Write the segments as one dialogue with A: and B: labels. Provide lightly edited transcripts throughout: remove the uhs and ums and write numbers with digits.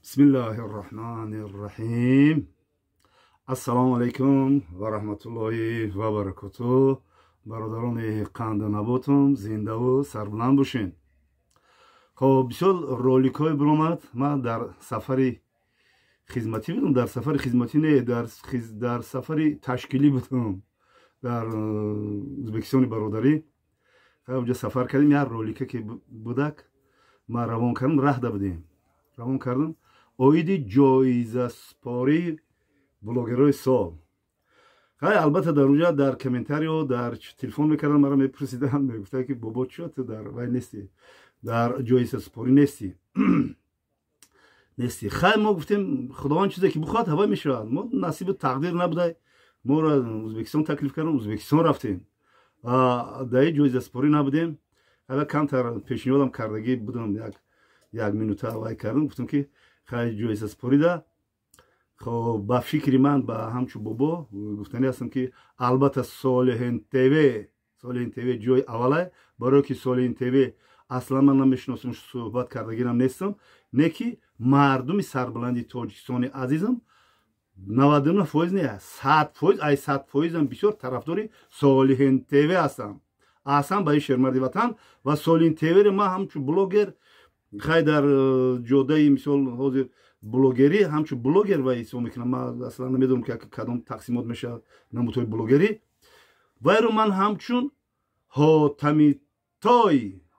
A: Bismillahirrahmanirrahim. Assalomu alaykum va rahmatullohi va barakatuh. Barodaroни qandu nabotum zindavu sarbuland boshin. Xo'p, bisyor rolikҳои биромад. Ман дар сафари хизматӣ будам, дар сафари хизматӣ не, дар сафари ташкилӣ будам дар Ӯзбекистони бародарӣ. Онҷо сафар кардем, як ролика ки будак ман равон кардам, раҳда будем. Равон кардам оиди ҷоизаспории блогерои сол. Албатта дар онҷа дар комментарио дар телефон мекардам, мара мепурсиданд, мегуфтанд ки бобо чиё ту дар вай нести, дар ҷоизаспорӣ нести. нести. Хай мо гуфтем худованд чизе ки бихоҳад ҳава мешавад. Мо насиби тақдир набуда, моро Ӯзбекистон таклиф кардам, Ӯзбекистон рафтем. Дар ҷоизаспорӣ набудем. Ҳала камтар пешниҳодам кардагӣ будам, як минута вай кардам, гуфтам ки хай ҷоизаспорида. خب با فکر من با همچو بابا گفتنی هستم که البته صالحین تیوی جای اوله، برای که صالحین تیوی اصلا من نمیشناسم، صحبت کردگیرم نیستم. نه که مردم سربلندی تاجیکستانی عزیزم 99% نه 100%، ای 100% هم بسیار طرفداری صالحین تیوی هستم. اصلا با شهرمردی وطن و صالحین تیوی رو ما همچو بلوگر خیلی در جاده مثال حاضر блогери ҳамчу блогер вай ҳисоб мекунам. Ман аслан намедонам ки кадом тақсимот мешавад намудҳои блогерӣ. вайро ман ҳамчун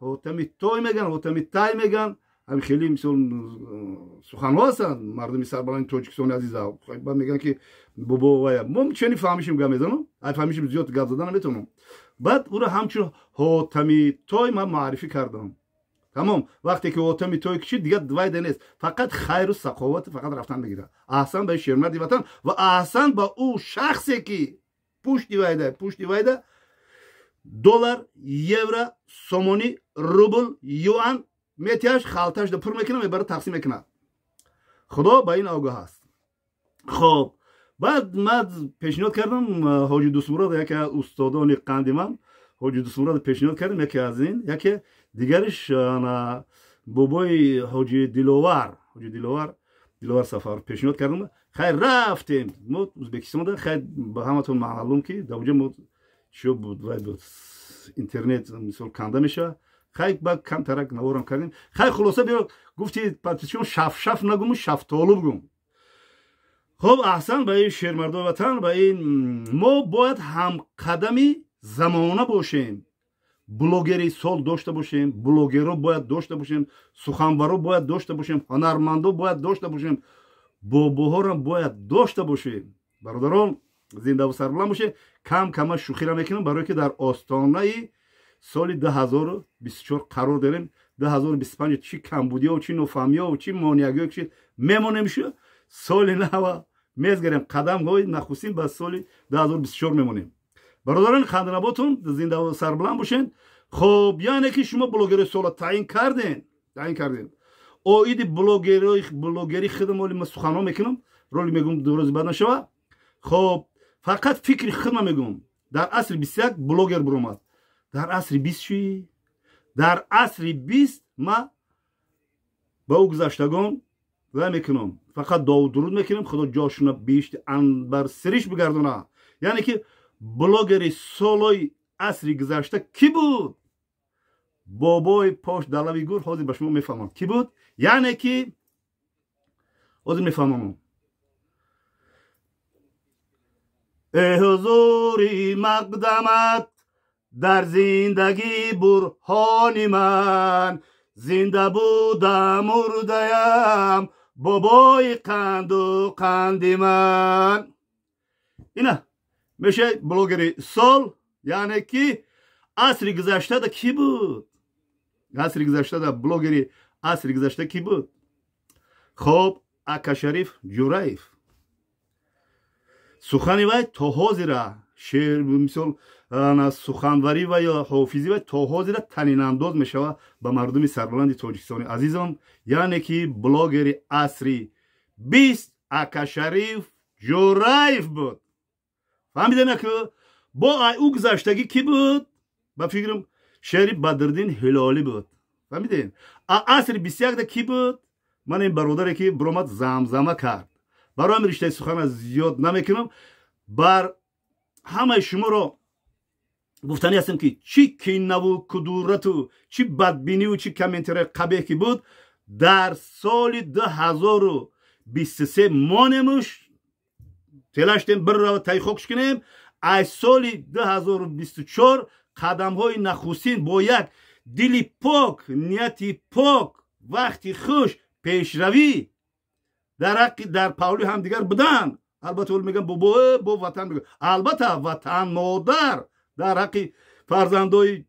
A: ҳотамитой меган, ҳотамитай меган. ҳами хеле мисол суханҳо ҳастанд мардуми сарбаланди тоҷикистони азиза. баъд меган ки бобо вая мо чени фаҳмишим гап мезанам, ай фаҳмишим зиёд гап зада наметавонам. баъд ӯро ҳамчун ҳотамитой ман маърифӣ кардам. тамом. вақте ки отами той кишид дигар вайда нест, фақат хайру сақоват фақат рафтан мегирад. аҳсан ба шермарди ватан ва аҳсан ба ӯ шахсе ки пушти вайда доллар, евро, сомонӣ, рубл, юан метиҳаш халташда пур мекунад, мебара тақсим мекунад. худо ба ин огоҳ аст. хоб баъд ман пешниҳод кардам ҳоҷи дустмурод, яке аз устодони қанди ман, ҳоҷи дустмурод пешниҳод кардам, яке аз ин, яке дигариш бобои ҳоҷи диловар сафар пешниҳод кардам. хай рафтем мо Ӯзбекистонда. хай ба ҳаматон маълум ки дар онҷа мо чиё буд, вай буд интернет мисол канда мешавад. хай ба камтарак наворам кардем. хай хулоса биё гуфти подписчиён шафшаф нагум, шафтолу бигум. хоб аҳсан ба ин шермардои ватан, ба ин мо бояд ҳамқадами замона бошем. блогери сол дошта бошем, блогеро бояд дошта бошем, суханбаро бояд дошта бошем, ҳунармандо бояд дошта бошем, бобоҳоро бояд дошта бошем. бародарон зиндаву сарбуланд бошед. кама шӯхира мекунам, барое ки дар остонаи соли 2024 қарор дорем. 2025 чи камбудиё, чи нофаҳмиё, чи монягиё кишид мемонем, шу соли нава мезгарем, қадамҳои нахустин ба соли 2024 мемонем. бародарони қандинаботон зиндаву сарбуланд бошед. хоб яъне ки шумо блогери сола таъин карден. оиди блогери хидмоли ма суханҳо мекунам, роли мегум дурӯзи бад нашава. хоб фақат фикри хидма мегум. дар асри 21 блогер биромад. дар асри 20 чӣ? дар асри 20 ма ба ӯ гузаштагон вай мекунам, фақат дову дуруд мекунем, худо ҷошуна бишти анбарсириш бигардона. яъне ки блогери солои асри гузашта ки буд? бобои пош далави гур. ҳозир ба шумо мефаҳмам ки буд. яъне ки ҳозир мефаҳмам. эй ҳузури мақдамат дар зиндагӣ бурҳони ман, зинда будам мурдаям бобои қанду қанди ман. ина мешай блогери сол, яъне ки асри гузаштада ки буд? асри гузаштада блогери асри гузашта ки буд? хоб Акашариф Ҷураев сухани вай то ҳозира мисол суханвари ва ё ҳофизи вай то ҳозира танинандоз мешавад ба мардуми сарбаланди тоҷикистони азизам. яъне ки блогери асри 20 Акашариф Ҷураев буд. фаҳмидем ки бо ай ӯ гузаштагӣ ки буд? ба фикрам шери Бадриддин Ҳилолӣ буд. фаҳмидем? асри 21 ки буд? من این برادری که برآمد زمزمه کرد برای من رشته سخن زیاد نمیکنم بر همه شما رو گفتنی هستم که چی کینه و کدورت و چی بدبینی و چی کامنتری قبیح که بود در سال 2023 ما نموش تلاشتیم بر رو تایخوکش کنیم از سال 2024 قدم های نخستین با یک دلی پاک نیتی پاک وقتی خوش پیشروی در پاولی هم دیگر بدن البته اول میگن با وطن میگن البته وطن مادر در حق فرزندای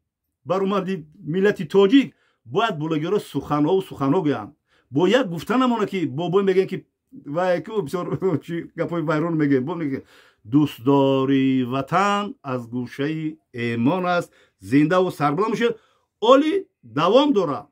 A: برآمدی ملت تاجیک باید بلوگرا سخنها گویند باید گفتن همونه که بابا میگن که و که بسیار گپای ویرون میگه دوستداری وطن از گوشه ایمان است زنده و سربلند میشه اولی دوام داره